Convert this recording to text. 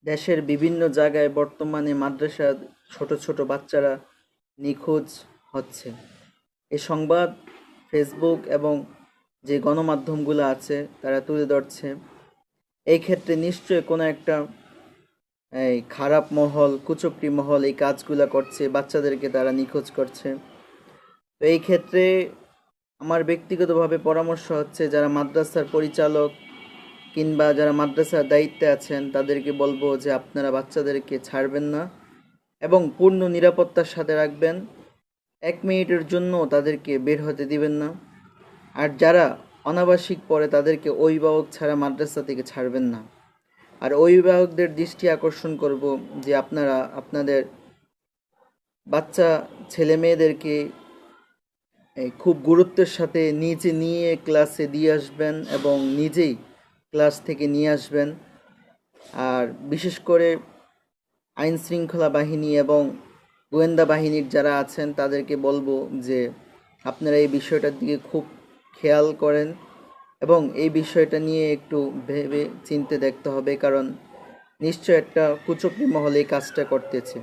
দেশের বিভিন্ন জায়গায় বর্তমানে মাদ্রাসার ছোট ছোট বাচ্চারা নিখোঁজ হচ্ছে। এ সংবাদ ফেসবুক এবং যে গণমাধ্যমগুলো আছে তারা তুলে ধরছে। এই ক্ষেত্রে নিশ্চয়ই কোনো একটা খারাপ মহল, কুচক্রী মহল এই কাজগুলা করছে, বাচ্চাদেরকে তারা নিখোঁজ করছে। তো এই ক্ষেত্রে আমার ব্যক্তিগতভাবে পরামর্শ হচ্ছে, যারা মাদ্রাসার পরিচালক কিংবা যারা মাদ্রাসার দায়িত্বে আছেন তাদেরকে বলবো যে আপনারা বাচ্চাদেরকে ছাড়বেন না এবং পূর্ণ নিরাপত্তার সাথে রাখবেন। 1 মিনিটের জন্য তাদেরকে বের হতে দিবেন না। আর যারা অনাবাসিক পড়ে তাদেরকে অভিভাবক ছাড়া মাদ্রাসা থেকে ছাড়বেন না। আর অভিভাবকদের দৃষ্টি আকর্ষণ করব যে আপনারা আপনাদের বাচ্চা ছেলে মেয়েদেরকে খুব গুরুত্বের সাথে নিজে নিয়ে ক্লাসে দিয়ে আসবেন এবং নিজেই ক্লাস থেকে নিয়ে আসবেন। আর বিশেষ করে আইন শৃঙ্খলা বাহিনী এবং গোয়েন্দা বাহিনীর যারা আছেন তাদেরকে বলবো যে আপনারা এই বিষয়টার দিকে খুব খেয়াল করেন এবং এই বিষয়টা নিয়ে একটু ভেবে চিন্তে দেখতে হবে, কারণ নিশ্চয় একটা কুচক্রী মহল এই কাজটা করতেছে।